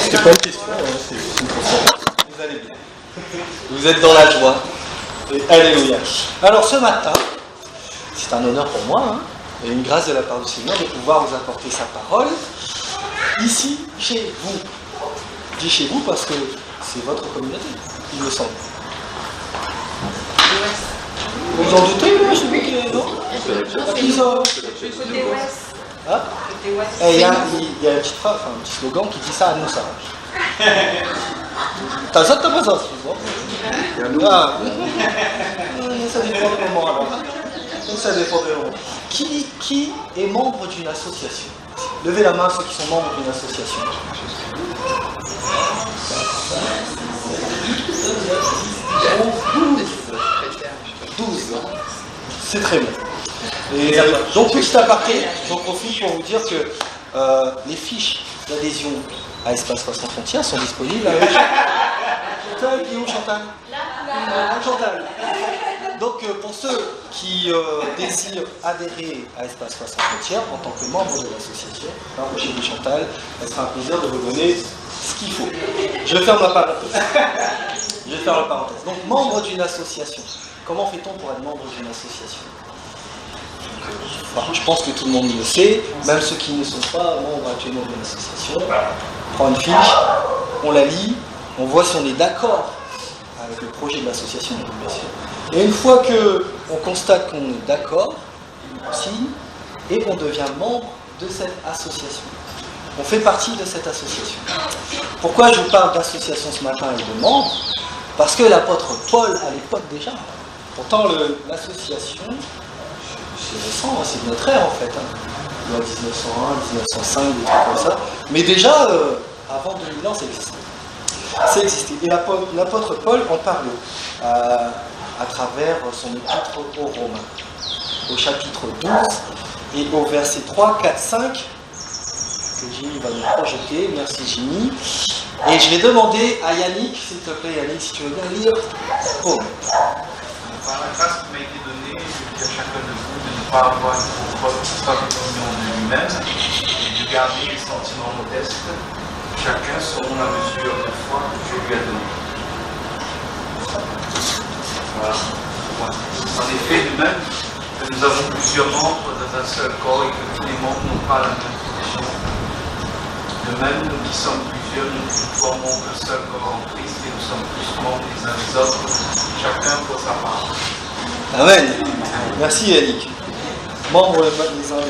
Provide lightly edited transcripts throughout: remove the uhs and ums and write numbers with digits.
C'était pas une question, c'est une constatation. Vous allez bien. Vous êtes dans la joie. Et alléluia. Alors ce matin, c'est un honneur pour moi, et une grâce de la part du Seigneur de pouvoir vous apporter sa parole ici, chez vous. Je dis chez vous parce que c'est votre communauté, il me semble. Vous en doutez, moi, je dis que non. Côté ouest. Hein? Et il y a une petite phrase, un petit slogan qui dit ça à nous, ça. T'as ça, t'as pas ça, ah. Ça dépend du moment, alors. Ça dépend du moment. Qui est membre d'une association? Levez la main ceux qui sont membres d'une association. 12. C'est très bien. Et donc, petit aparté, j'en profite pour vous dire que les fiches d'adhésion à Espace Sans Frontières sont disponibles avec Chantal. Qui est où, Chantal? Chantal. Donc, pour ceux qui désirent adhérer à Espace Sans Frontières en tant que membre de l'association, rapprochez-vous Chantal, elle sera un plaisir de vous donner ce qu'il faut. Je ferme la parenthèse. Donc, membre d'une association. Comment fait-on pour être membre d'une association? Je pense que tout le monde le sait, même ceux qui ne sont pas membres actuellement d'une association. On prend une fiche, on la lit, on voit si on est d'accord avec le projet de l'association, bien sûr. Et une fois qu'on constate qu'on est d'accord, on signe et on devient membre de cette association. On fait partie de cette association. Pourquoi je vous parle d'association ce matin et de membres? Parce que l'apôtre Paul, à l'époque déjà, pourtant l'association, c'est récent, c'est de notre ère en fait, loi 1901, 1905, des trucs comme ça, mais déjà, avant 2000 ans, ça existait. Ça existait. Et l'apôtre Paul en parle à travers son épître aux Romains, au chapitre 12, et au verset 3, 4, 5, que Jimmy va nous projeter. Merci Jimmy. Et je vais demander à Yannick, s'il te plaît Yannick, si tu veux bien lire. Oh. Par la grâce qui m'a été donnée, je dis à chacun de vous de ne pas avoir une propre opinion de lui-même et de garder les sentiments modestes, chacun selon la mesure de foi que Dieu lui a donnée. Voilà. En effet, de même que nous avons plusieurs membres dans un seul corps et que tous les membres n'ont pas la même fonction, de même, nous qui sommes plusieurs, nous formons un seul corps en Christ et nous sommes tous membres les uns des autres, chacun pour sa part. Amen. Merci Yannick. Membres les uns des autres.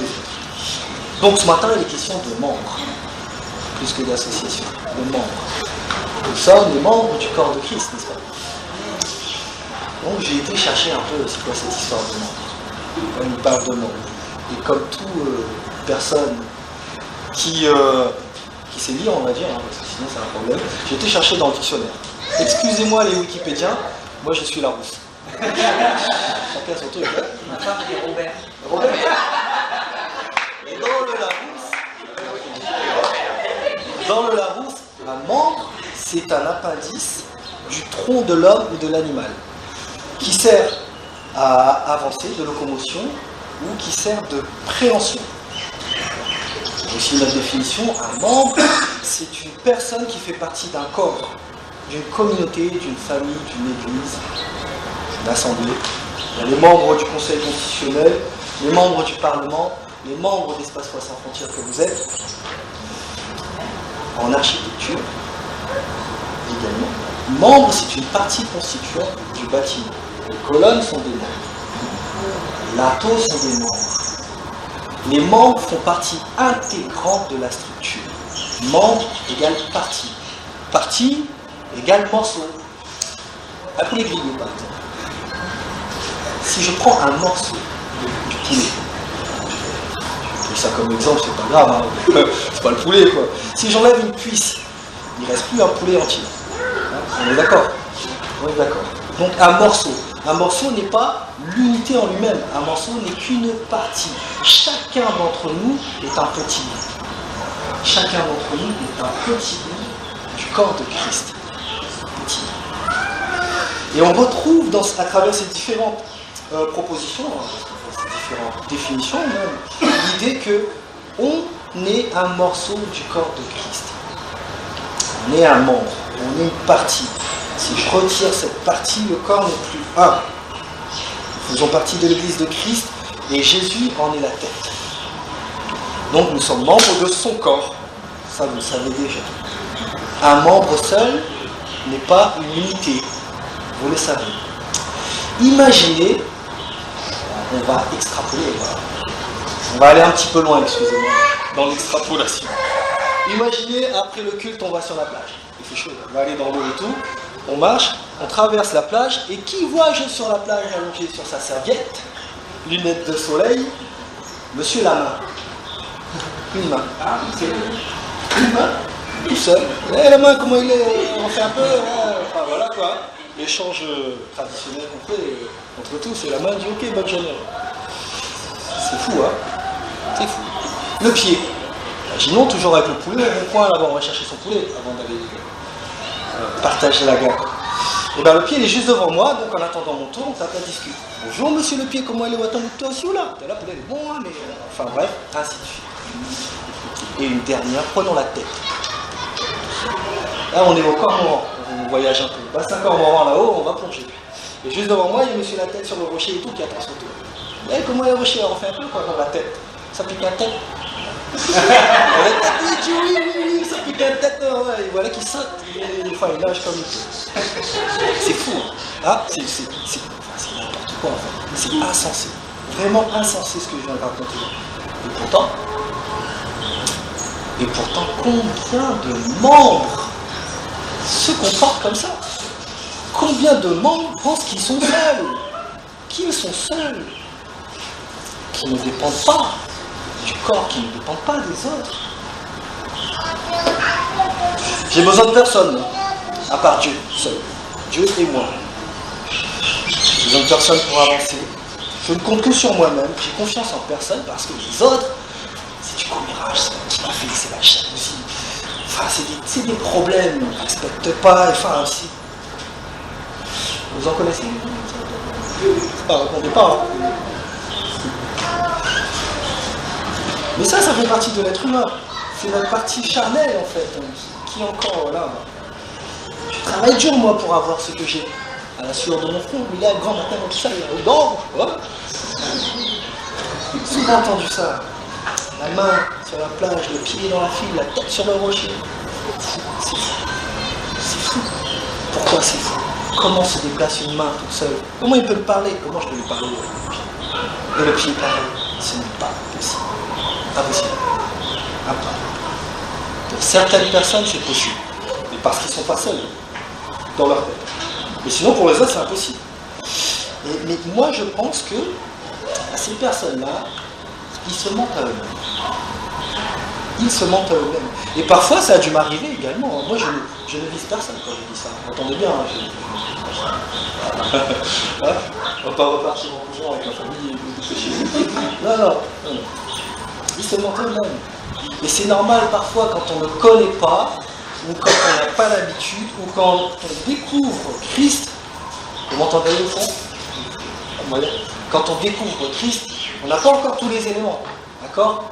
Donc ce matin, il est question de membres, plus que d'association, de membres. Nous sommes les membres du corps de Christ, n'est-ce pas? Donc j'ai été chercher un peu c'est quoi cette histoire de membres. On parle de membres. Et comme toute personne qui sait lire, on va dire, parce que sinon c'est un problème, j'ai été chercher dans le dictionnaire. Excusez-moi les Wikipédiens, moi je suis Larousse. Chacun son truc. Ma femme est Robert. Robert. Et dans le Larousse, un membre, c'est un appendice du tronc de l'homme ou de l'animal, qui sert à avancer, de locomotion, ou qui sert de préhension. Aussi la définition, un membre, c'est une personne qui fait partie d'un corps, d'une communauté, d'une famille, d'une église, d'une assemblée. Il y a les membres du Conseil constitutionnel, les membres du Parlement, les membres d'Espace Sans Frontières que vous êtes, en architecture également. Membre, c'est une partie constituante du bâtiment. Les colonnes sont des membres. Les linteaux sont des membres. Les membres font partie intégrante de la structure. Membre égale partie. Partie égale morceau. Un poulet grillé, par exemple. Si je prends un morceau du poulet, je dis ça comme exemple, c'est pas grave, hein. C'est pas le poulet quoi. Si j'enlève une cuisse, il ne reste plus un poulet entier. On est d'accord? On est d'accord. Donc un morceau n'est pas l'unité en lui-même. Un morceau n'est qu'une partie. Chacun d'entre nous est un petit bout. Chacun d'entre nous est un petit bout du corps de Christ. Petit. Et on retrouve à travers ces différentes propositions, ces différentes définitions même, l'idée que on est un morceau du corps de Christ. On est un membre, on est une partie. Si je retire cette partie, le corps n'est plus un. Nous faisons partie de l'Église de Christ et Jésus en est la tête. Donc nous sommes membres de son corps. Ça, vous le savez déjà. Un membre seul n'est pas une unité. Vous le savez. Imaginez, on va extrapoler, on va aller un petit peu loin, excusez-moi, dans l'extrapolation. Imaginez, après le culte, on va sur la plage. Il fait chaud, on va aller dans l'eau et tout. On marche, on traverse la plage, et qui vois-je sur la plage allongé sur sa serviette, lunettes de soleil, monsieur la main. Une main. Une main, tout seul. Et la main, comment il est? On fait un peu, enfin voilà quoi. L'échange traditionnel qu'on fait entre tous, et la main dit ok, bonne journée. C'est fou, hein? C'est fou. Le pied. Imaginons toujours avec le poulet, au point là-bas, on va chercher son poulet avant d'aller partager la gare. Et bien le pied il est juste devant moi, donc en attendant mon tour, on tape la discute. Bonjour monsieur le pied, comment il est? Toi aussi ou là? Là, poulet, il est bon, hein, mais. Enfin bref, ainsi de suite. Et une dernière, prenons la tête. Là on est au cormorant, on voyage un peu. On passe un cormorant là-haut, on va plonger. Et juste devant moi, il y a monsieur la tête sur le rocher et tout qui attend son tour. Et comment est le rocher? On fait un peu quoi pour la tête? Ça pique la tête. Oui, ça pique la tête, ouais. Et voilà qu'il saute, enfin il nage comme il peut. C'est fou, hein. Ah, c'est n'importe quoi en fait. C'est insensé, vraiment insensé ce que je viens de raconter. Et pourtant, combien de membres se comportent comme ça? Combien de membres pensent qu'ils sont seuls? Qu'ils sont seuls? Qui ne dépendent pas du corps, qui ne dépendent pas des autres. J'ai besoin de personne, à part Dieu, seul. Dieu et moi. J'ai besoin de personne pour avancer. Je ne compte que sur moi-même. J'ai confiance en personne parce que les autres, c'est du commérage, c'est qui m'a fait, c'est la jalousie. Enfin, c'est des problèmes, ils ne respectent pas, enfin, si. Vous en connaissez? Répondez pas. Hein. Mais ça fait partie de l'être humain. C'est notre partie charnelle, en fait. Qui encore, là. Je travaille dur, moi, pour avoir ce que j'ai. À la sueur de mon front, il est grand matin, tout ça, il est au ouais. J'ai souvent entendu ça. La main sur la plage, le pied dans la file, la tête sur le rocher. C'est fou. C'est fou. Pourquoi c'est fou? Comment se déplace une main toute seule? Comment il peut me parler? Comment je peux lui parler? Et le pied pareil. Ce n'est pas possible. Impossible. Pour certaines personnes, c'est possible. Mais parce qu'ils ne sont pas seuls dans leur tête. Mais sinon, pour les autres, c'est impossible. Mais moi, je pense que à ces personnes-là, ils se mentent à eux-mêmes. Ils se mentent à eux-mêmes. Et parfois, ça a dû m'arriver également. Moi, je ne vise personne quand je dis ça. Entendez bien. On ne va pas repartir en courant avec la famille et tout chez nous. Non. Ils se mentent à eux-mêmes. Et c'est normal parfois quand on ne connaît pas, ou quand on n'a pas l'habitude, ou quand on découvre Christ. Vous m'entendez au fond? Quand on découvre Christ, on n'a pas encore tous les éléments, d'accord?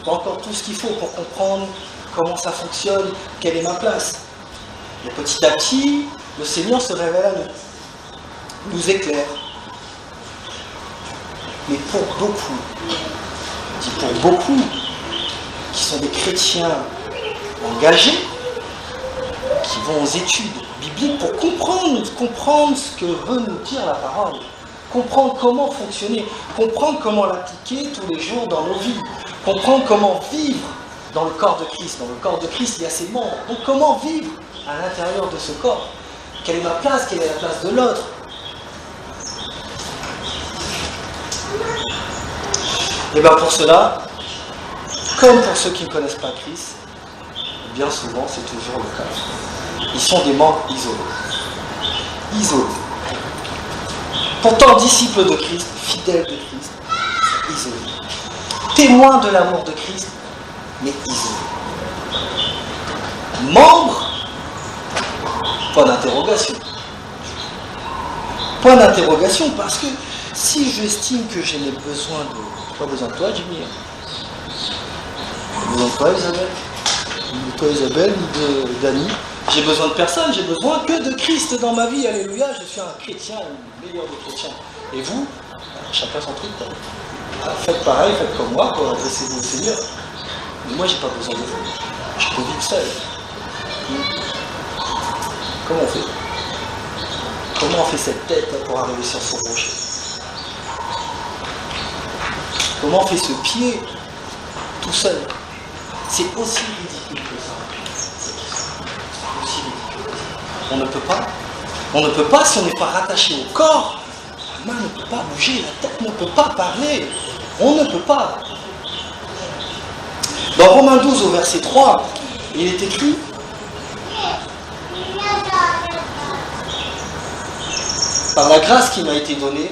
Pas encore tout ce qu'il faut pour comprendre comment ça fonctionne, quelle est ma place. Et petit à petit, le Seigneur se révèle à nous, nous éclaire. Mais pour beaucoup, je dis pour beaucoup, qui sont des chrétiens engagés, qui vont aux études bibliques pour comprendre ce que veut nous dire la parole, comprendre comment fonctionner, comprendre comment l'appliquer tous les jours dans nos vies, comprendre comment vivre dans le corps de Christ. Dans le corps de Christ, il y a ses membres. Donc comment vivre à l'intérieur de ce corps? Quelle est ma place? Quelle est la place de l'autre? Et bien pour cela, comme pour ceux qui ne connaissent pas Christ, bien souvent c'est toujours le cas. Ils sont des membres isolés. Isolés. Pourtant disciples de Christ, fidèles de Christ, isolés. Témoins de l'amour de Christ, mais isolés. Membres, point d'interrogation. Point d'interrogation parce que si j'estime que je n'ai besoin de... Pas besoin de toi, Jimmy. Pas besoin de toi, Isabelle. Ni de toi, Isabelle, ni de Dani. J'ai besoin de personne, j'ai besoin que de Christ dans ma vie. Alléluia, je suis un chrétien, le meilleur des chrétiens. Et vous, chacun son truc, quoi. Faites pareil, faites comme moi, adressez-vous au Seigneur. Mais moi, j'ai pas besoin de vous. Je peux vivre seul. Comment on fait? Comment on fait cette tête pour arriver sur ce rocher? Comment on fait ce pied tout seul? C'est aussi ridicule que ça. C'est aussi ridicule que ça. On ne peut pas. On ne peut pas si on n'est pas rattaché au corps. La main ne peut pas bouger, la tête ne peut pas parler. On ne peut pas. Dans Romains 12 au verset 3, il est écrit: par la grâce qui m'a été donnée,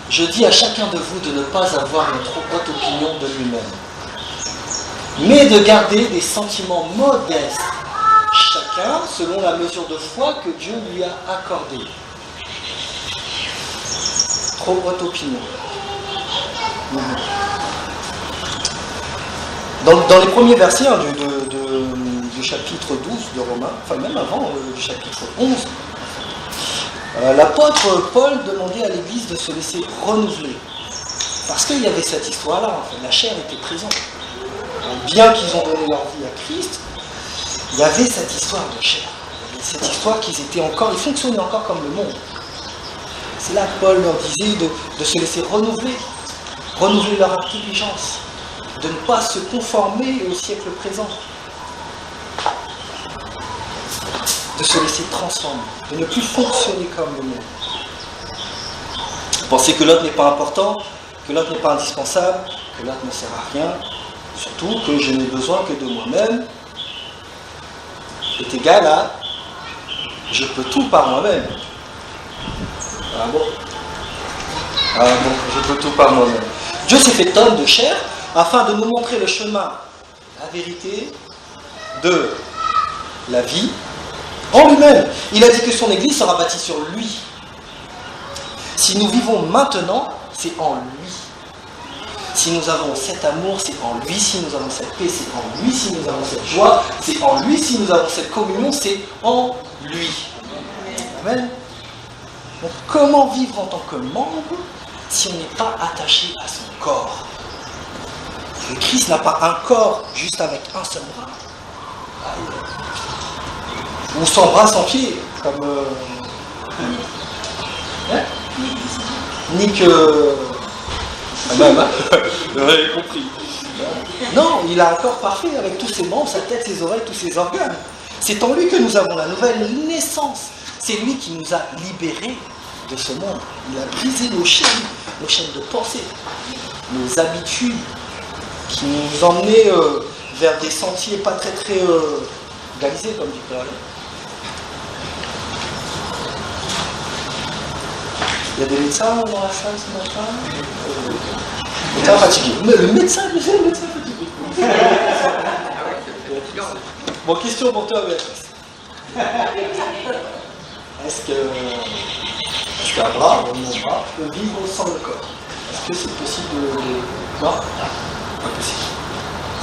je dis à chacun de vous de ne pas avoir une trop haute opinion de lui-même, mais de garder des sentiments modestes, chacun selon la mesure de foi que Dieu lui a accordée. Trop haute opinion. Dans les premiers versets du chapitre 12 de Romains, enfin même avant du chapitre 11, l'apôtre Paul demandait à l'Église de se laisser renouveler. Parce qu'il y avait cette histoire-là, en fait, la chair était présente. Bien qu'ils ont donné leur vie à Christ, il y avait cette histoire de chair. Cette histoire qu'ils fonctionnaient encore comme le monde. C'est là que Paul leur disait de se laisser renouveler leur intelligence, de ne pas se conformer au siècle présent, de se laisser transformer, de ne plus fonctionner comme le monde. Penser que l'autre n'est pas important, que l'autre n'est pas indispensable, que l'autre ne sert à rien, surtout que je n'ai besoin que de moi-même, est égal à je peux tout par moi-même. Ah bon, je peux tout par moi-même. Dieu s'est fait homme de chair afin de nous montrer le chemin, la vérité de la vie en lui-même. Il a dit que son Église sera bâtie sur lui. Si nous vivons maintenant, c'est en lui. Si nous avons cet amour, c'est en lui. Si nous avons cette paix, c'est en lui. Si nous avons cette joie, c'est en lui. Si nous avons cette communion, c'est en lui. Amen. Donc, comment vivre en tant que membre si on n'est pas attaché à son corps? Le Christ n'a pas un corps juste avec un seul bras. Ou sans bras, sans pied, comme Nick. Même, hein. Vous avez compris. Non, il a un corps parfait avec tous ses membres, sa tête, ses oreilles, tous ses organes. C'est en lui que nous avons la nouvelle naissance. C'est lui qui nous a libérés de ce monde. Il a brisé nos chaînes de pensée, nos habitudes, qui nous emmenaient vers des sentiers pas très galisés, comme dit Paul. Il y a des médecins dans la salle ce matin. Médecin fatigué. Mais le médecin fatigué. Bon, question pour toi, Béatrice. Est-ce qu'un bras, ou mon bras, peut vivre sans le corps? Est-ce que c'est possible de... Non, pas possible.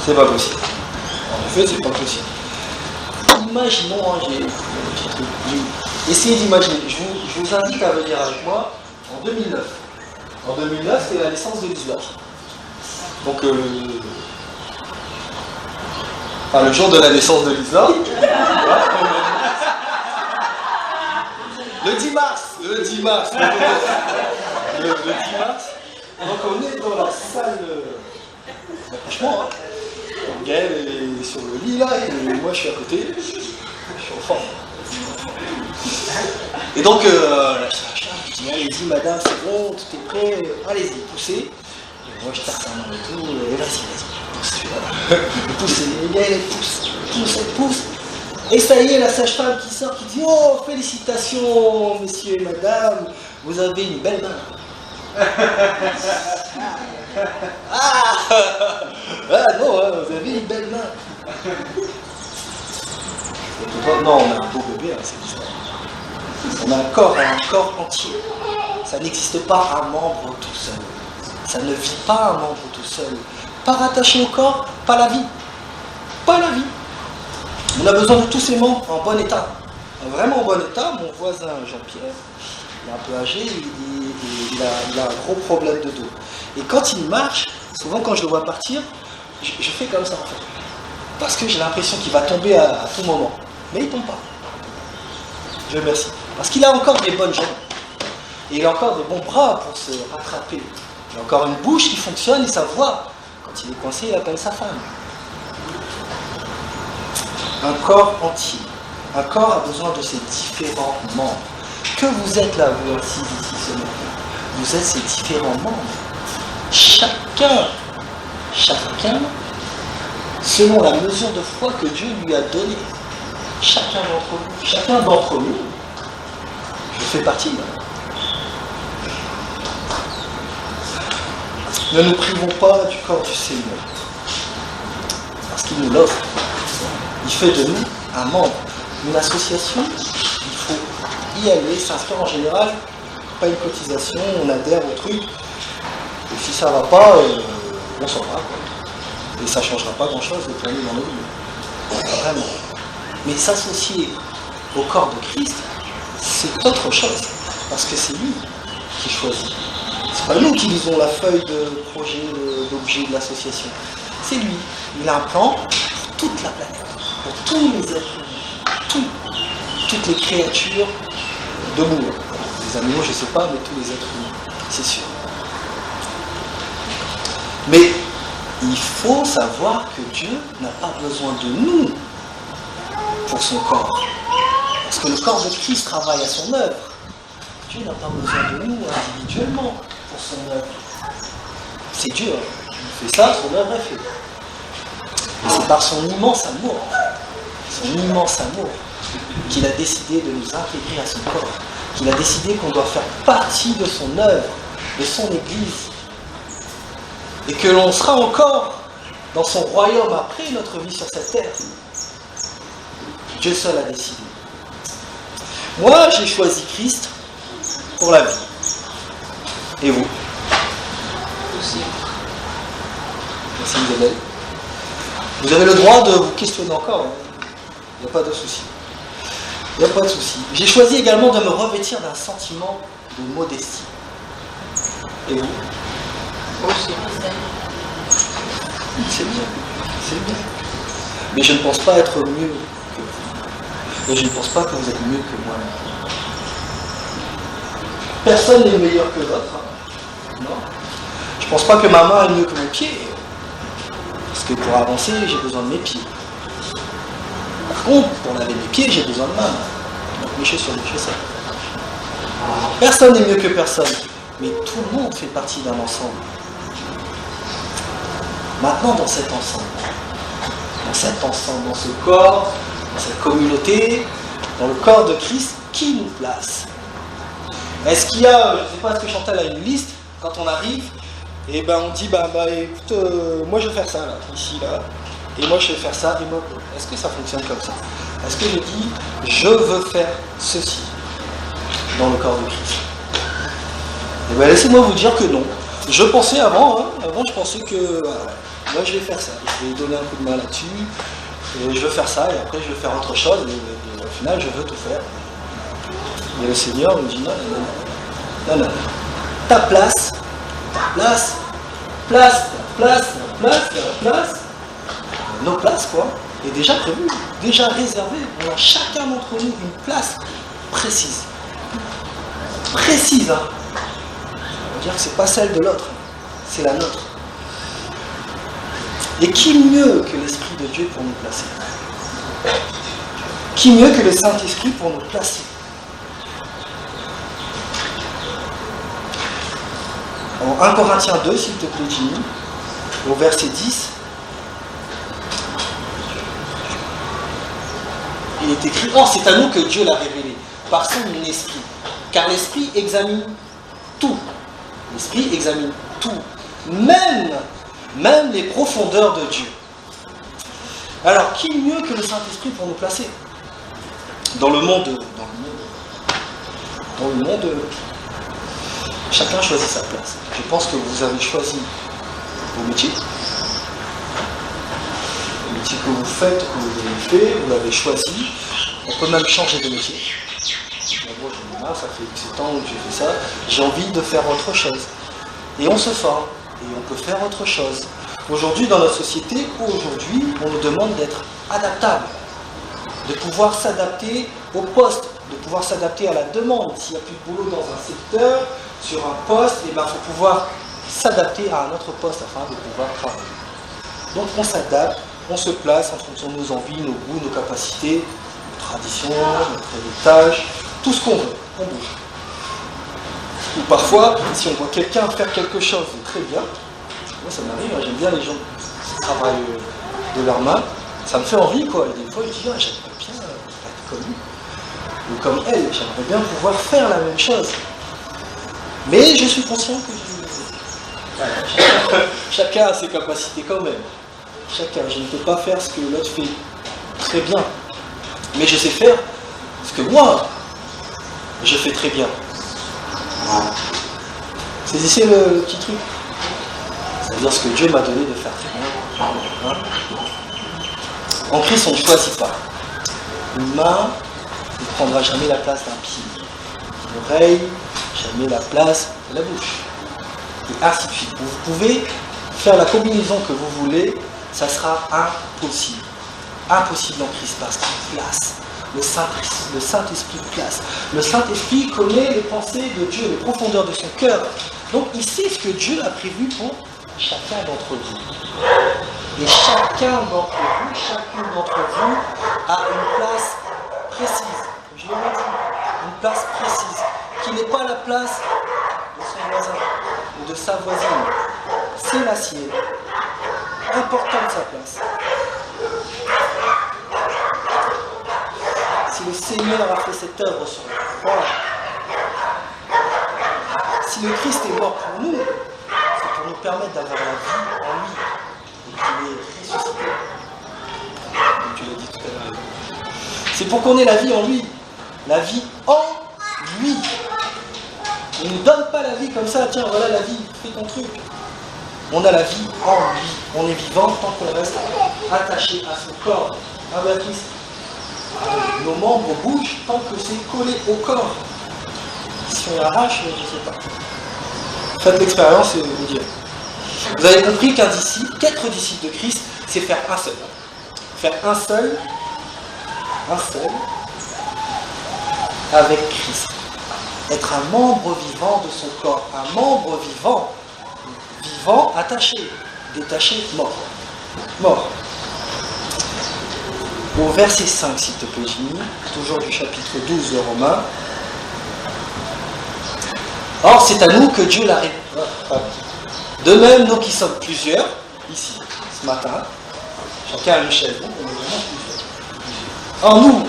C'est pas possible. En effet, c'est pas possible. Imaginons, essayez d'imaginer. Je vous invite à venir avec moi en 2009. En 2009, c'est la naissance de Lisa. Donc, le jour de la naissance de Lisa. Le 10 mars. Le 10 mars. Donc, on est dans la salle d'accouchement. Gaël est sur le lit là, et moi je suis à côté. Je suis en forme. Et donc, la sage-femme dit, allez-y madame, c'est bon, tout est prêt, allez-y, poussez. Et moi je tape sa main et tout, et vas-y, pousse. Elle pousse. Et ça y est, la sage-femme qui sort, qui dit, oh, félicitations, messieurs et madame, vous avez une belle main. Non, vous avez une belle main. Non, on a un beau bébé, c'est l'histoire. On a un corps entier. Ça n'existe pas un membre tout seul. Ça ne vit pas un membre tout seul. Pas rattaché au corps, pas la vie. Pas la vie. On a besoin de tous ces membres en bon état. Vraiment en bon état. Mon voisin Jean-Pierre, il est un peu âgé, il a un gros problème de dos. Et quand il marche, souvent quand je le vois partir, je fais comme ça en fait. Parce que j'ai l'impression qu'il va tomber à tout moment. Mais il ne tombe pas. Je le remercie. Parce qu'il a encore des bonnes jambes. Et il a encore des bons bras pour se rattraper. Il a encore une bouche qui fonctionne et sa voix. Quand il est coincé, il appelle sa femme. Un corps entier. Un corps a besoin de ses différents membres. Que vous êtes là, vous assis ici ce matin, vous êtes ces différents membres. Chacun, selon la mesure de foi que Dieu lui a donnée. Chacun d'entre nous, je fais partie. Ne nous privons pas du corps du Seigneur, parce qu'il nous l'offre. Il fait de nous un membre. Une association, il faut y aller, s'inscrire en général, pas une cotisation, on adhère au truc, et si ça ne va pas, on s'en va. Et ça ne changera pas grand-chose de tourner dans nos vies. Vraiment. Mais s'associer au corps de Christ, c'est autre chose, parce que c'est lui qui choisit. C'est pas nous qui lisons la feuille de projet, d'objet de l'association. C'est lui. Il a un plan pour toute la planète, pour tous les êtres humains, toutes les créatures de nous. Les animaux, je ne sais pas, mais tous les êtres humains, c'est sûr. Mais il faut savoir que Dieu n'a pas besoin de nous pour son corps. Parce que le corps de Christ travaille à son œuvre. Dieu n'a pas besoin de nous individuellement pour son œuvre. C'est Dieu. Il fait ça, son œuvre est faite. Et c'est par son immense amour, qu'il a décidé de nous intégrer à son corps, qu'il a décidé qu'on doit faire partie de son œuvre, de son Église, et que l'on sera encore dans son royaume après notre vie sur cette terre. Dieu seul a décidé. Moi, j'ai choisi Christ pour la vie. Et vous? Aussi. Merci Isabelle. Vous avez le droit de vous questionner encore. Il n'y a pas de souci. Il n'y a pas de souci. J'ai choisi également de me revêtir d'un sentiment de modestie. Et vous? Aussi. C'est bien. C'est bien. Mais je ne pense pas être mieux que vous. Et je ne pense pas que vous êtes mieux que moi. Personne n'est meilleur que l'autre. Hein. Non. Je ne pense pas que ma main est mieux que mon pied. Parce que pour avancer, j'ai besoin de mes pieds. Par contre, pour laver mes pieds, j'ai besoin de ma main. Donc mes chaussures, mes chaussettes. Personne n'est mieux que personne. Mais tout le monde fait partie d'un ensemble. Maintenant, dans cet ensemble, dans ce corps, dans cette communauté, dans le corps de Christ, qui nous place? Est-ce qu'il y a, je ne sais pas, est-ce que Chantal a une liste, quand on arrive, et ben on dit, écoute, moi je vais faire ça, là, ici, là, et moi je vais faire ça, et moi, est-ce que ça fonctionne comme ça? Est-ce que je dis, je veux faire ceci dans le corps de Christ? Et bien laissez-moi vous dire que non. Je pensais avant je pensais que, moi je vais faire ça, je vais donner un coup de main là-dessus, et je veux faire ça, et après je vais faire autre chose, et au final je veux tout faire. Et le Seigneur me dit non. Ta place, nos places quoi, est déjà prévue, déjà réservée. On a chacun d'entre nous une place précise. Précise, hein. On va dire que c'est pas celle de l'autre, c'est la nôtre. Et qui mieux que l'Esprit de Dieu pour nous placer? Qui mieux que le Saint-Esprit pour nous placer? En 1 Corinthiens 2, s'il te plaît, Jimmy, au verset 10, il est écrit, « Or, c'est à nous que Dieu l'a révélé, par son esprit. Car l'esprit examine tout. L'esprit examine tout. Même les profondeurs de Dieu. » Alors, qui mieux que le Saint-Esprit pour nous placer? Dans le monde, chacun choisit sa place. Je pense que vous avez choisi vos métiers. c'est que vous faites, que vous avez fait, vous l'avez choisi. On peut même changer de métier. Moi, j'en ai marre, ça fait X temps que j'ai fait ça. J'ai envie de faire autre chose. Et on se forme. Et on peut faire autre chose. Aujourd'hui, dans notre société, on nous demande d'être adaptable. De pouvoir s'adapter au poste. De pouvoir s'adapter à la demande. S'il n'y a plus de boulot dans un secteur, sur un poste, il faut pouvoir s'adapter à un autre poste afin de pouvoir travailler. Donc on s'adapte, on se place en fonction de nos envies, nos goûts, nos capacités, nos traditions, notre héritage, tout ce qu'on veut, on bouge. Ou parfois, si on voit quelqu'un faire quelque chose de très bien, moi ça m'arrive, j'aime bien les gens qui travaillent de leurs mains, ça me fait envie quoi, et des fois je dis, j'aimerais bien être comme lui, ou comme elle, j'aimerais bien pouvoir faire la même chose. Mais je suis conscient que chacun a ses capacités quand même. Chacun, je ne peux pas faire ce que l'autre fait très bien. Mais je sais faire ce que moi, je fais très bien. Saisissez le petit truc. C'est-à-dire ce que Dieu m'a donné de faire très bien. En Christ, on ne choisit pas. Une main ne prendra jamais la place d'un pied. Une oreille, jamais la place de la bouche. Et ainsi de suite. Vous pouvez faire la combinaison que vous voulez, ça sera impossible. Impossible en Christ parce qu'il place. Le Saint-Esprit place. Le Saint-Esprit connaît les pensées de Dieu, les profondeurs de son cœur. Donc il sait ce que Dieu a prévu pour chacun d'entre vous. Et chacun d'entre vous, chacune d'entre vous a une place précise. Je l'ai dit, une place précise, qui n'est pas la place de son voisin ou de sa voisine. C'est la sienne. Importante sa place. Si le Seigneur a fait cette œuvre sur la croix, si le Christ est mort pour nous, c'est pour nous permettre d'avoir la vie en lui et qu'il est ressuscité. Comme tu l'as dit tout à l'heure. C'est pour qu'on ait la vie en lui. La vie en lui. Il ne nous donne pas la vie comme ça, tiens, voilà la vie, fais ton truc. On a la vie en lui. On est vivant tant qu'on reste attaché à son corps. Ah ben Christ, nos membres bougent tant que c'est collé au corps. Si on arrache, je ne sais pas. Faites l'expérience et vous direz. Vous avez compris qu'un disciple, qu'être disciple de Christ, c'est faire un seul. Faire un seul avec Christ. Être un membre vivant de son corps. Un membre vivant. Vivant, attaché. Détaché, mort. Mort. Au verset 5, s'il te plaît, Jimmy, toujours du chapitre 12 de Romains. Or, c'est à nous que Dieu l'a révélé. De même, nous qui sommes plusieurs, ici, ce matin, chacun a une chaise, on est vraiment plusieurs. Or, nous,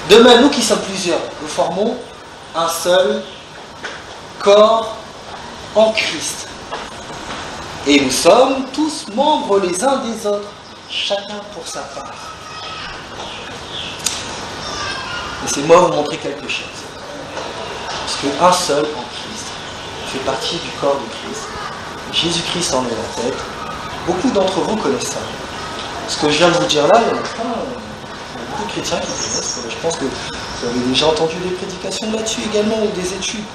de même, nous qui sommes plusieurs, nous formons un seul corps en Christ. Et nous sommes tous membres les uns des autres, chacun pour sa part. Laissez-moi vous montrer quelque chose. Parce qu'un seul en Christ fait partie du corps de Christ. Jésus-Christ en est la tête. Beaucoup d'entre vous connaissent ça. Ce que je viens de vous dire là, il y en a plein, beaucoup de chrétiens qui connaissent. Je pense que vous avez déjà entendu des prédications là-dessus également ou des études.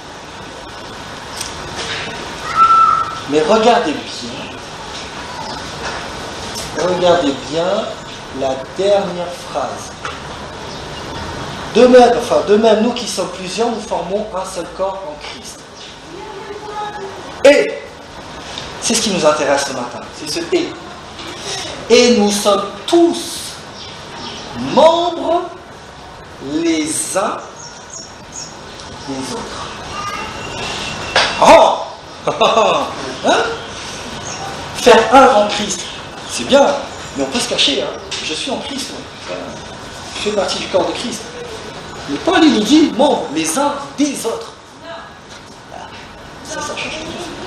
Mais regardez bien la dernière phrase. De même, nous qui sommes plusieurs, nous formons un seul corps en Christ. Et, c'est ce qui nous intéresse ce matin, c'est ce et. Et nous sommes tous membres les uns des autres. Oh hein? Faire un en Christ, c'est bien, mais on peut se cacher. Hein. Je suis en Christ, moi. Je fais partie du corps de Christ. Mais Paul il nous dit, membres les uns des autres. Ça change tout.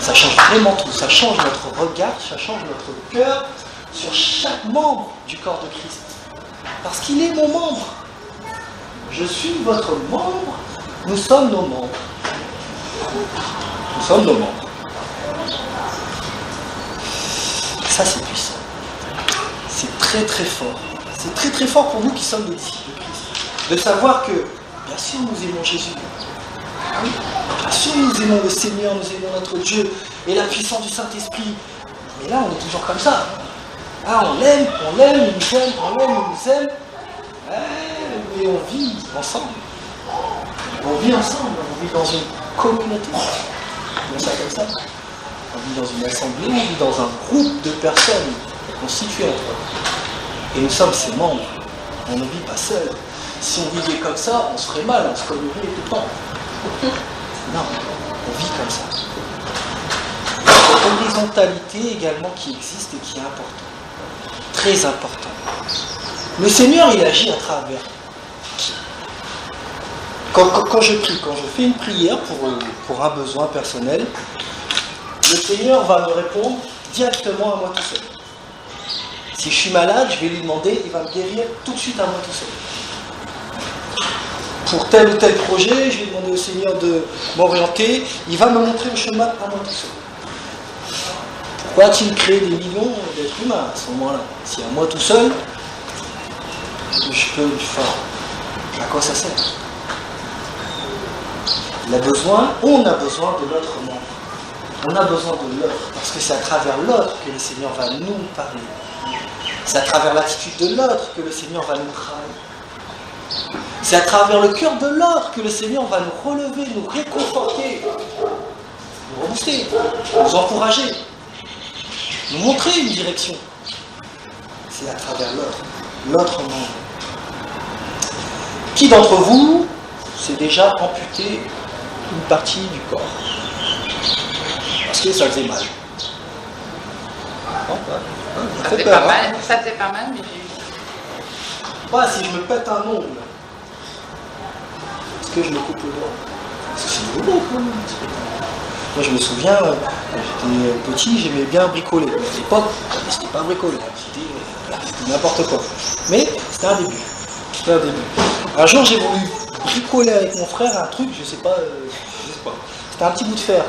Ça change vraiment tout. Ça change notre regard, ça change notre cœur sur chaque membre du corps de Christ. Parce qu'il est mon membre. Je suis votre membre. Nous sommes nos membres. Nous sommes nos membres. Ça c'est puissant. très très fort. C'est très très fort pour nous qui sommes des disciples de Christ. De savoir que, bien sûr, nous aimons Jésus. Ah oui, bien sûr, nous aimons le Seigneur, nous aimons notre Dieu et la puissance du Saint-Esprit. Mais là, on est toujours comme ça. Ah, on l'aime, il nous aime, on l'aime, il nous aime. Mais on vit ensemble. On vit ensemble, on vit dans une communauté. On ça comme ça. On vit dans une assemblée, on vit dans un groupe de personnes constituées entre eux. Et nous sommes ses membres. On ne vit pas seul. Si on vivait comme ça, on se ferait mal, on se cognerait tout le temps. Non, on vit comme ça. Il y a une horizontalité également qui existe et qui est importante. Très importante. Le Seigneur, il agit à travers qui ? Quand je prie, quand je fais une prière pour un besoin personnel, le Seigneur va me répondre directement à moi tout seul. Si je suis malade, je vais lui demander, il va me guérir tout de suite à moi tout seul. Pour tel ou tel projet, je vais demander au Seigneur de m'orienter, il va me montrer le chemin à moi tout seul. Pourquoi a-t-il créé des millions d'êtres humains à ce moment-là? Si à moi tout seul, je peux lui faire. À quoi ça sert? On a besoin de l'autre membre. On a besoin de l'autre, parce que c'est à travers l'autre que le Seigneur va nous parler. C'est à travers l'attitude de l'autre que le Seigneur va nous travailler. C'est à travers le cœur de l'autre que le Seigneur va nous relever, nous réconforter, nous rebooster, nous encourager, nous montrer une direction. C'est à travers l'autre membre. Qui d'entre vous s'est déjà amputé une partie du corps? Parce que ça faisait mal. Ça faisait pas mal, mais j'ai eu. Pas si je me pète un ongle. Est-ce que je me coupe le doigt? Parce que c'est douloureux quand même. Moi je me souviens, quand j'étais petit, j'aimais bien bricoler. Mais à l'époque, c'était pas bricoler, c'était n'importe quoi. Mais c'était un début. Un jour j'ai voulu bricoler avec mon frère un truc, je sais pas. C'était un petit bout de fer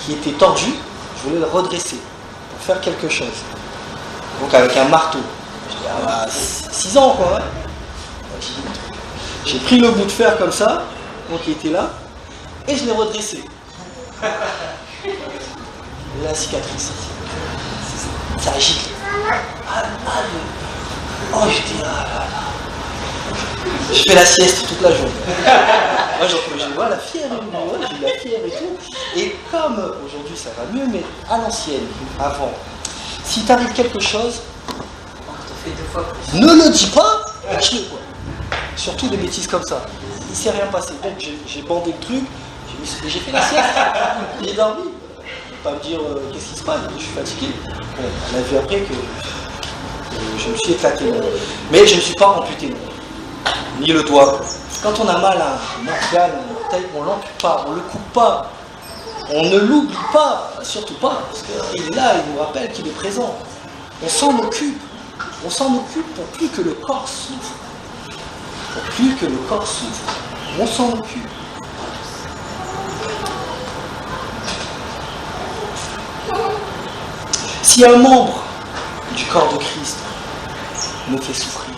qui était tordu, je voulais le redresser pour faire quelque chose. Donc avec un marteau. J'avais 6 ans quoi. J'ai pris le bout de fer comme ça, donc il était là, et je l'ai redressé. Et la cicatrice. Ça agite. Oh j'étais là. Je fais la sieste toute la journée. Moi je vois la fièvre, j'ai la fièvre et tout. Et comme aujourd'hui ça va mieux, mais à l'ancienne, avant, si t'arrive quelque chose, ne le dis pas, lâche-le quoi. Surtout des bêtises comme ça. Il s'est rien passé. Donc j'ai bandé le truc, j'ai fait la sieste, j'ai dormi. Pas me dire qu'est-ce qui se passe, je suis fatigué. Bon, on a vu après que je me suis éclaté. Mais je ne me suis pas amputé. Ni le doigt. Quand on a mal à un organe, on ne l'ampute pas, on ne le coupe pas, on ne l'oublie pas, surtout pas, parce qu'il est là, il nous rappelle qu'il est présent. On s'en occupe pour plus que le corps souffre. On s'en occupe. Si un membre du corps de Christ me fait souffrir,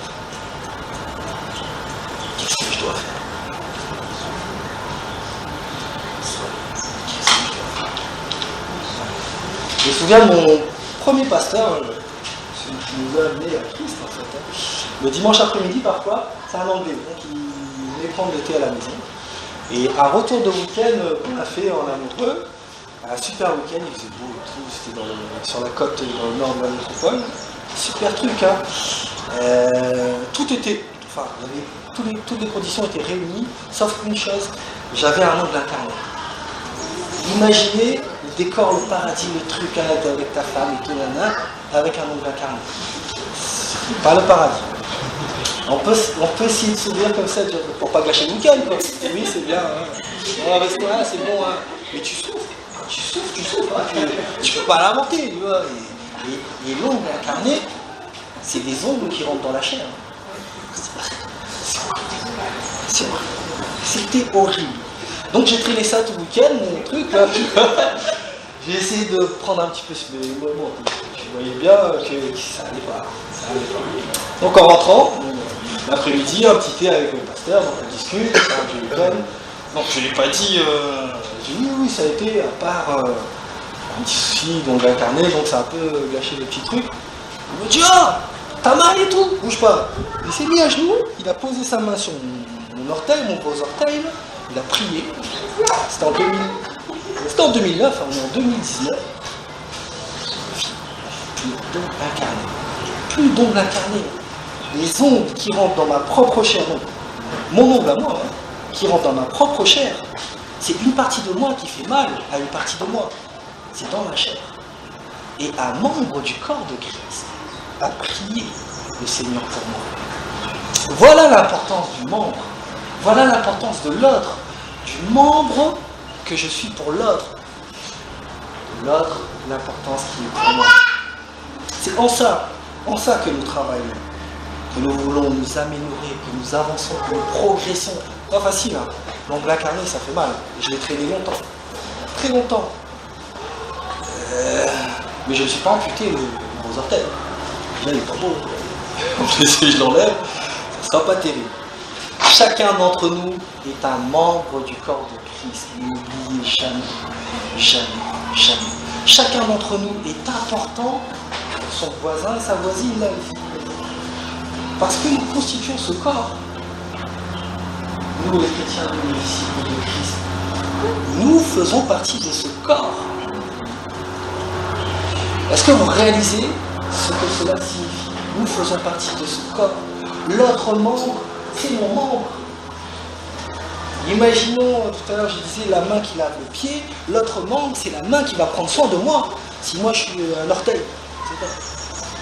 qu'est-ce que je dois faire? Je me souviens de mon premier pasteur, celui qui nous a amené à Christ en fait. Le dimanche après-midi parfois, c'est un Anglais, donc il venait prendre le thé à la maison. Et un retour de week-end qu'on a fait en amoureux, un super week-end, il faisait beau et tout, c'était sur la côte dans le nord de la métropole. Super truc, hein. Tout était, enfin, toutes les conditions étaient réunies, sauf une chose, j'avais un ongle incarné. Imaginez le décor, le paradis, le truc avec ta femme et tout, avec un ongle incarné. Pas le paradis. On peut essayer de s'ouvrir comme ça pour pas gâcher le week-end, quoi. Oui, c'est bien, hein. Ouais, parce que là, c'est bon, hein. Mais tu souffres, hein. Tu peux pas l'inventer, tu vois. Et l'ongle incarné, c'est des ongles qui rentrent dans la chair. C'est horrible. C'était horrible. Donc j'ai traîné ça tout le week-end, mon truc là. J'ai essayé de prendre un petit peu ce moment. Je voyais bien que ça allait pas. Donc en rentrant, l'après-midi, un petit thé avec le pasteur, donc on discute, je lui donne. Donc je ne l'ai pas dit, j'ai dit oui, ça a été, à part un petit souci d'ongle incarné, donc ça a un peu gâché les petits trucs. Il me dit, ah, t'as mal et tout, bouge pas. Il s'est mis à genoux, il a posé sa main sur mon orteil, mon gros orteil, il a prié. C'était en 2009, on est en 2019. Plus d'ongles incarnés. Plus d'ongles incarnés. Les ongles qui rentrent dans ma propre chair, donc mon ongle à moi, hein, qui rentre dans ma propre chair, c'est une partie de moi qui fait mal à une partie de moi. C'est dans ma chair. Et un membre du corps de Christ a prié le Seigneur pour moi. Voilà l'importance du membre. Voilà l'importance de l'autre. Du membre que je suis pour l'autre. L'autre, l'importance qui est pour moi. C'est en ça que nous travaillons. Que nous voulons nous améliorer, que nous avançons, que nous progressons. Pas facile, hein. Donc l'incarné, ça fait mal. Je l'ai traîné longtemps. Très longtemps. Mais je ne suis pas amputé les gros orteils. Là, il est pas beau. Si je l'enlève, ça ne sera pas terrible. Chacun d'entre nous est un membre du corps de Christ. N'oubliez jamais, jamais, jamais. Chacun d'entre nous est important pour son voisin et sa voisine là ici. Parce que nous constituons ce corps. Nous, les chrétiens, nous, les disciples de Christ, nous faisons partie de ce corps. Est-ce que vous réalisez ce que cela signifie? Nous faisons partie de ce corps. L'autre membre, c'est mon membre. Imaginons, tout à l'heure je disais la main qui lave le pied, l'autre membre, c'est la main qui va prendre soin de moi. Si moi je suis un orteil, c'est ça.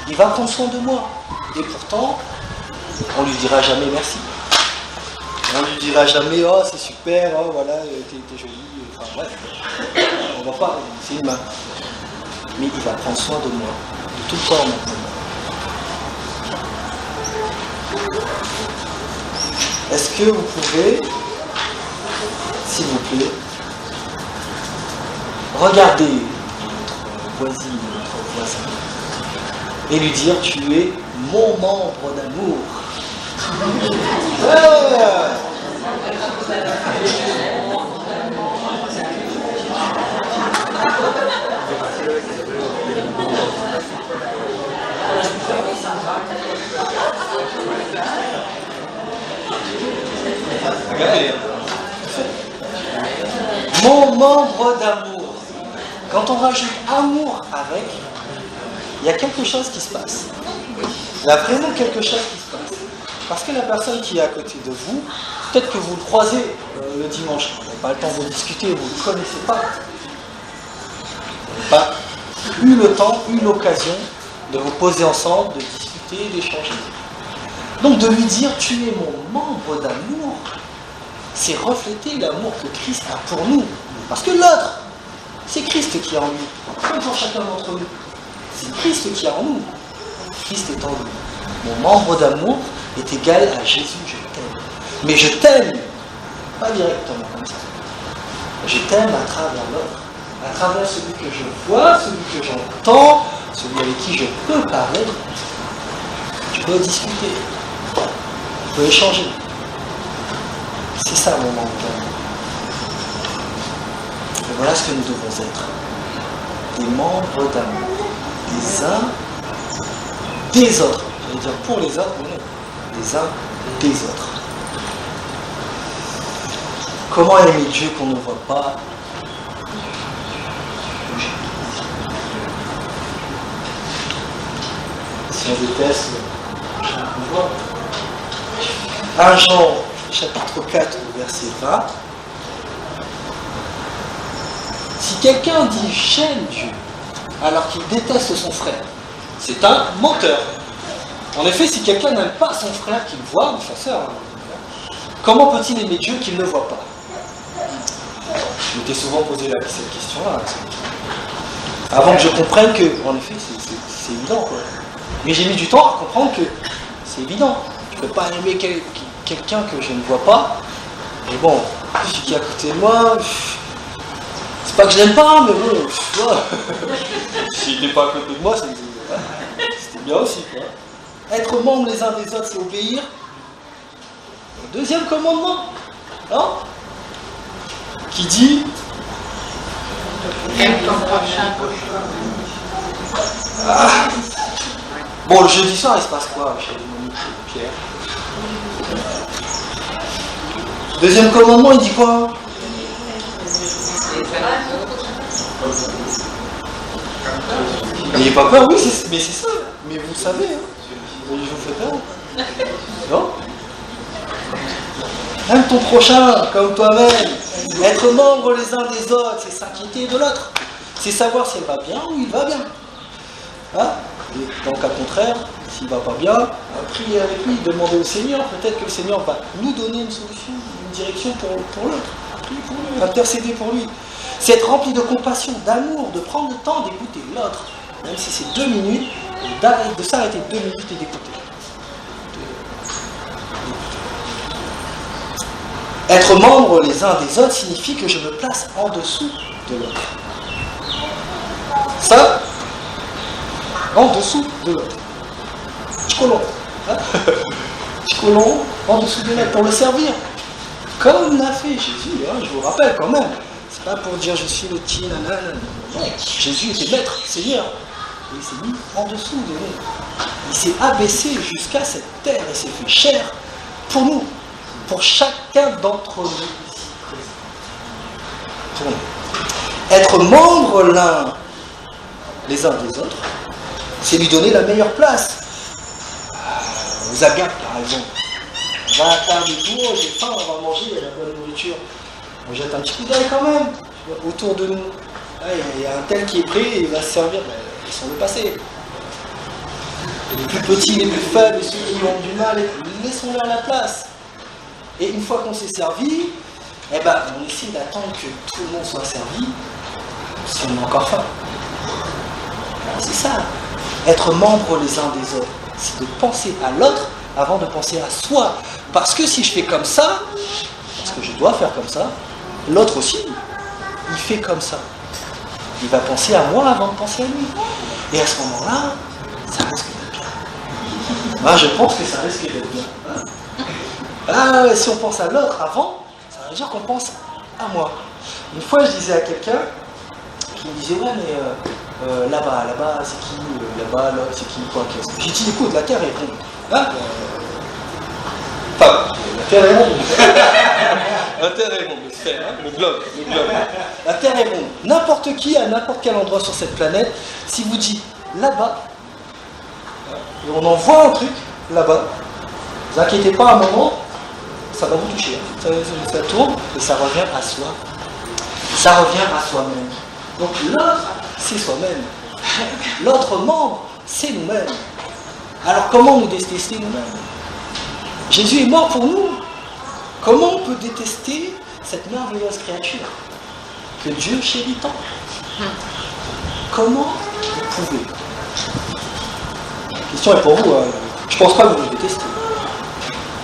Il va prendre soin de moi. Et pourtant, on lui dira jamais merci. On lui dira jamais, oh c'est super, oh voilà, t'es jolie, enfin bref. On va pas, c'est une main. Mais il va prendre soin de moi, de tout le corps maintenant. Est-ce que vous pouvez, s'il vous plaît, regarder votre voisine, votre voisin, et lui dire, tu es mon membre d'amour. Regardez. Mon membre d'amour. Quand on rajoute amour avec, il y a quelque chose qui se passe. Il y a vraiment quelque chose qui se passe. Parce que la personne qui est à côté de vous, peut-être que vous le croisez le dimanche, vous n'avez pas le temps de discuter, vous ne le connaissez pas. Vous n'avez pas eu le temps, eu l'occasion de vous poser ensemble, de discuter, d'échanger. Donc de lui dire tu es mon membre d'amour, c'est refléter l'amour que Christ a pour nous. Parce que l'autre, c'est Christ qui est en lui. Comme pour chacun d'entre nous. C'est Christ qui est en nous. Christ est en nous. Mon membre d'amour est égal à Jésus, je t'aime. Mais je t'aime, pas directement comme ça. Je t'aime à travers l'autre. À travers celui que je vois, celui que j'entends, celui avec qui je peux parler. Je peux discuter. Je peux échanger. C'est ça mon membre d'amour. Et voilà ce que nous devons être. Des membres d'amour. Les uns des autres. J'allais dire pour les autres, mais non. Les uns des autres. Comment aimer Dieu qu'on ne voit pas? Si on déteste, on voit. 1 Jean, chapitre 4, verset 20. Si quelqu'un dit j'aime Dieu, alors qu'il déteste son frère, c'est un menteur. En effet, si quelqu'un n'aime pas son frère qu'il voit, ou sa sœur, comment peut-il aimer Dieu qu'il ne voit pas? Je m'étais souvent posé cette question-là. Avant que je comprenne que, en effet, c'est évident, quoi. Mais j'ai mis du temps à comprendre que c'est évident. Je ne peux pas aimer quelqu'un que je ne vois pas. Et bon, celui qui est à côté de moi, c'est pas que je l'aime pas, mais bon, s'il n'était pas à côté de moi, c'était bien aussi, quoi. Être membres les uns des autres, c'est obéir au deuxième commandement. Non? Qui dit Aime ton prochain. ah. Bon, le jeudi soir, il se passe quoi chez Monique et Pierre? Deuxième commandement, il dit quoi? N'ayez pas peur, oui, mais c'est ça. Mais vous le savez, hein. Mais je vous fais peur. Non? Aime ton prochain comme toi-même. Être membre les uns des autres, c'est s'inquiéter de l'autre. C'est savoir si elle va bien ou il va bien. Hein? Et dans le cas contraire, s'il ne va pas bien, prier avec lui, demander au Seigneur. Peut-être que le Seigneur va nous donner une solution, une direction pour l'autre. Prier pour lui, intercéder pour lui. C'est être rempli de compassion, d'amour, de prendre le temps d'écouter l'autre. Même si c'est 2 minutes, de s'arrêter 2 minutes et d'écouter. Être membre les uns des autres signifie que je me place en dessous de l'autre. Ça, en dessous de l'autre. Chkolon. Hein? Chkolon, en dessous de l'autre, pour le servir. Comme l'a fait Jésus, hein, je vous rappelle quand même. C'est pas pour dire je suis le petit nanana. Non, Jésus était maître, Seigneur. Et il s'est mis en dessous de nous. Il s'est abaissé jusqu'à cette terre et s'est fait chair pour nous. Pour chacun d'entre nous ici présents. Pour nous. Être membre les uns des autres, c'est lui donner la meilleure place. Aux agapes, par exemple. On va à table et tout, j'ai faim, on va manger, il y a la bonne nourriture. On jette un petit coup d'œil quand même, autour de nous. Il y a un tel qui est prêt, il va se servir, laissons-le passer. Et les plus petits, les plus faibles, ceux qui ont du mal, laissons-leur la place. Et une fois qu'on s'est servi, on essaie d'attendre que tout le monde soit servi, si on a encore faim. C'est ça, être membre les uns des autres, c'est de penser à l'autre avant de penser à soi. Parce que si je fais comme ça, parce que je dois faire comme ça, l'autre aussi, il fait comme ça. Il va penser à moi avant de penser à lui. Et à ce moment-là, ça risque d'être bien. Je pense que ça risque d'être bien. Si on pense à l'autre avant, ça veut dire qu'on pense à moi. Une fois, je disais à quelqu'un qui me disait ouais, mais là-bas, c'est qui? Là-bas, là, c'est qui? Quoi? J'ai dit écoute, la Terre est ronde. La Terre est ronde. La Terre est ronde, le globe. La Terre est ronde. N'importe qui, à n'importe quel endroit sur cette planète, si vous dites là-bas, et on envoie un truc là-bas, ne vous inquiétez pas, à un moment, ça va vous toucher. Ça tourne et ça revient à soi. Ça revient à soi-même. Donc l'autre, c'est soi-même. L'autre membre, c'est nous-mêmes. Alors comment nous détester nous-mêmes? Jésus est mort pour nous. Comment on peut détester cette merveilleuse créature que Dieu chérit tant? Comment vous pouvez? La question est pour vous. Je ne pense pas que vous le détestez.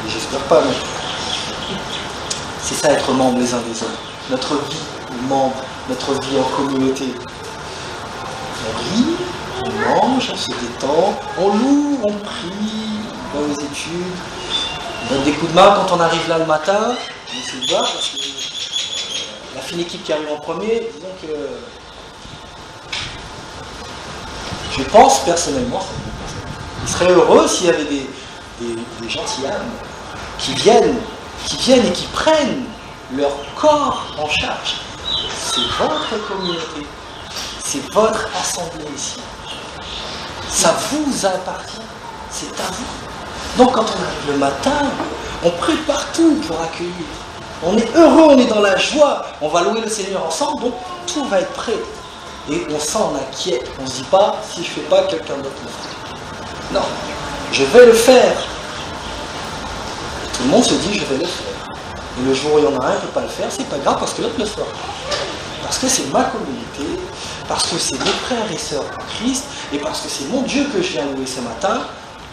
Et j'espère pas non plus. C'est ça être membre les uns des autres. Notre vie membre, notre vie en communauté. On rit, on mange, on se détend, on loue, on prie, on va aux études, on donne des coups de main quand on arrive là le matin, on essaie de voir parce que la fine équipe qui arrive en premier, disons que je pense personnellement, il serait heureux s'il y avait des gentils âmes qui viennent et qui prennent leur corps en charge. C'est votre communauté, c'est votre assemblée ici. Ça vous appartient, c'est à vous. Donc quand on arrive le matin, on prépare tout pour accueillir. On est heureux, on est dans la joie, on va louer le Seigneur ensemble, donc tout va être prêt. Et on s'en inquiète, on ne se dit pas, si je ne fais pas, quelqu'un d'autre le fera. Non, je vais le faire. Tout le monde se dit, je vais le faire. Et le jour où il y en a un qui ne peut pas le faire, c'est pas grave parce que l'autre le fera. Parce que c'est ma communauté, parce que c'est mes frères et sœurs en Christ, et parce que c'est mon Dieu que je viens louer ce matin,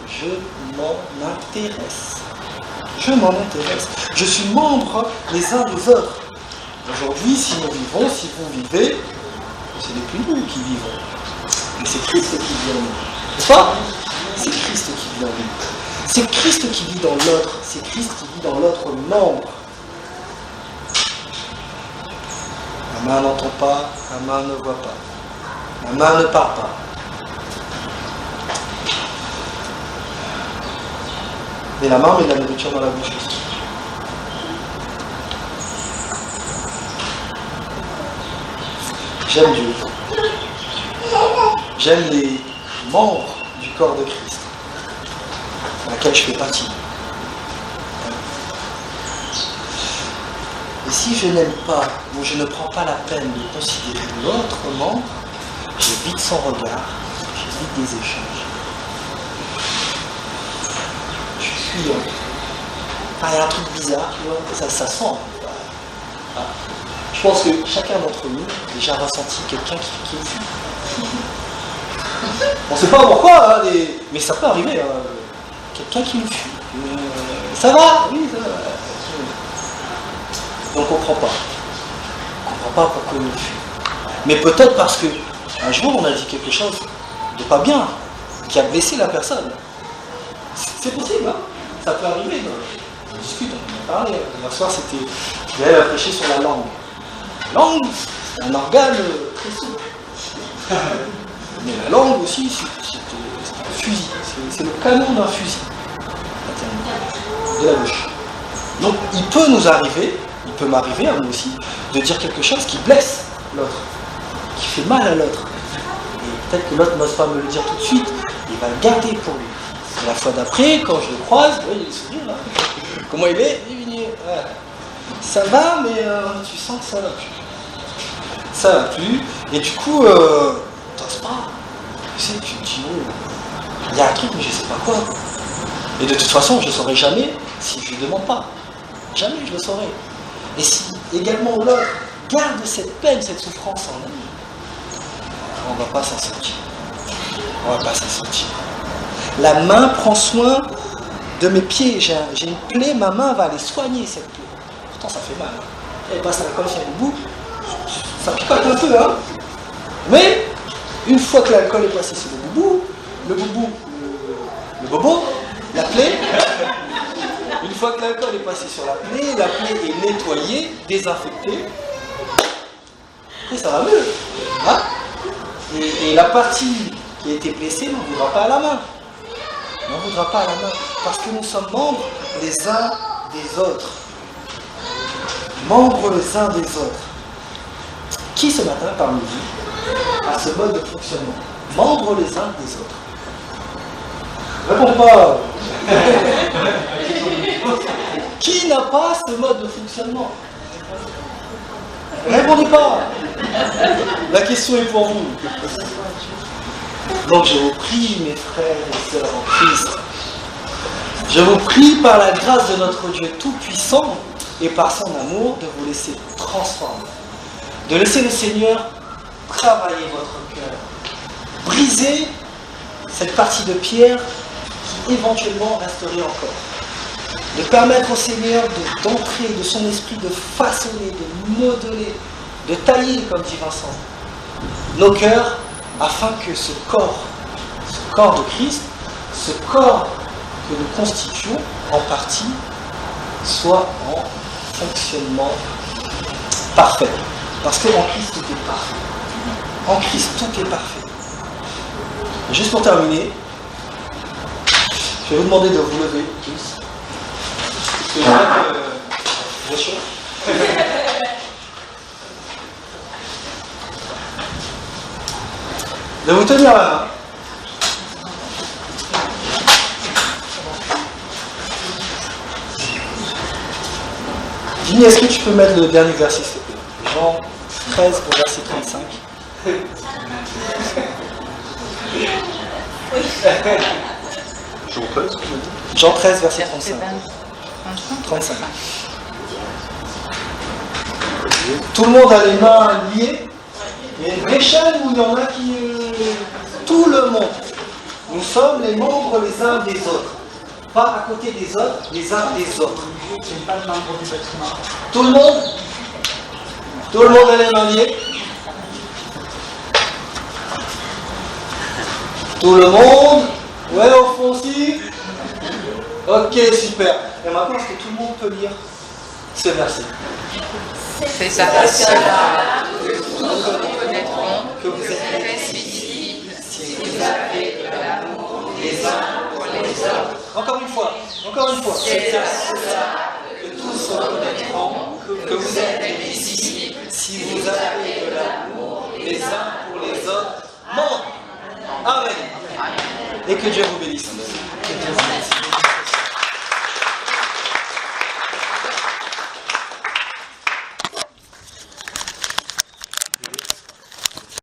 je m'en intéresse. Je m'en intéresse. Je suis membre les uns des autres. Aujourd'hui, si nous vivons, si vous vivez, ce n'est plus nous qui vivons. Mais c'est Christ qui vit en nous. N'est-ce pas? C'est Christ qui vit. vit en nous. C'est Christ qui vit dans l'autre, c'est Christ qui vit dans l'autre membre. La main n'entend pas, la main ne voit pas, la main ne parle pas. Et la main met de la nourriture dans la bouche aussi. J'aime Dieu. J'aime les membres du corps de Christ, dans lequel je fais partie. Et si je n'aime pas, ou je ne prends pas la peine de considérer l'autre membre, j'évite son regard, j'évite des échanges. Je suis... il y a un truc bizarre, ça sent. Ah. Je pense que chacun d'entre nous a déjà ressenti quelqu'un qui me fuit. On ne sait pas pourquoi, mais ça peut arriver. Quelqu'un qui me fuit. Ça va? Oui, ça va. On ne comprend pas. On ne comprend pas pourquoi il me fuit. Mais peut-être parce qu'un jour on a dit quelque chose de pas bien, qui a blessé la personne. C'est possible, hein? Ça peut arriver. On discute, on en a parlé. Hier soir, elle a prêché sur la langue. La langue, c'est un organe très souple. Mais la langue aussi, c'est un fusil. C'est le canon d'un fusil. De la bouche. Donc, il peut m'arriver à moi aussi, de dire quelque chose qui blesse l'autre, qui fait mal à l'autre. Et peut-être que l'autre n'ose pas me le dire tout de suite, il va le garder pour lui. Et la fois d'après, quand je le croise, il est sourire là. Comment il est? Ça va, mais tu sens que ça va plus. Ça va plus, et du coup, t'oses pas. Tu sais, tu te dis, il y a un truc, mais je sais pas quoi. Et de toute façon, je ne saurais jamais si je ne demande pas. Jamais je le saurais. Et si également l'autre garde cette peine, cette souffrance en lui, on ne va pas s'en sortir. On ne va pas s'en sortir. La main prend soin de mes pieds. J'ai une plaie, ma main va aller soigner cette plaie. Pourtant, ça fait mal. Elle passe à la colle sur le bout. Ça picote un peu, hein. Mais, une fois que l'alcool est passé sur le bobo, la plaie, une fois que l'alcool est passé sur la plaie est nettoyée, désinfectée, et ça va mieux. Hein? Et la partie qui a été blessée n'en voudra pas à la main. N'en voudra pas à la main. Parce que nous sommes membres les uns des autres. Membres les uns des autres. Qui ce matin parmi vous a ce mode de fonctionnement? Membres les uns des autres. Réponds pas. Qui n'a pas ce mode de fonctionnement? Répondez pas. La question est pour vous. Donc je vous prie, mes frères et sœurs en Christ, je vous prie par la grâce de notre Dieu Tout-Puissant et par son amour de vous laisser transformer, de laisser le Seigneur travailler votre cœur, briser cette partie de pierre qui éventuellement resterait encore, de permettre au Seigneur d'entrer de son esprit, de façonner, de modeler, de tailler, comme dit Vincent, nos cœurs, afin que ce corps de Christ, ce corps que nous constituons en partie, soit en fonctionnement parfait. Parce qu'en Christ, tout est parfait. En Christ, tout est parfait. Et juste pour terminer, je vais vous demander de vous lever tous. Parce que bien sûr. De vous tenir la main. Jimmy, est-ce que tu peux mettre le dernier verset, s'il te plaît? Jean 13, au verset 35. Jean 13, verset 35. 35. Tout le monde a les mains liées. Il y a une vraie chaîne où il y en a qui... Tout le monde. Nous sommes les membres les uns des autres. Pas à côté des autres, les uns des autres. Tout le monde? Tout le monde a les mains liées? Tout le monde? Ouais, au fond aussi? Ok, super. Et maintenant, est-ce que tout le monde peut lire ce verset? C'est à cela que tous reconnaîtront que vous êtes très visibles si vous avez de l'amour les uns pour les autres. Encore une fois. C'est à cela Que tous reconnaîtront que vous êtes invisibles si vous avez de l'amour les uns pour les autres. Amen. Et que Dieu vous bénisse.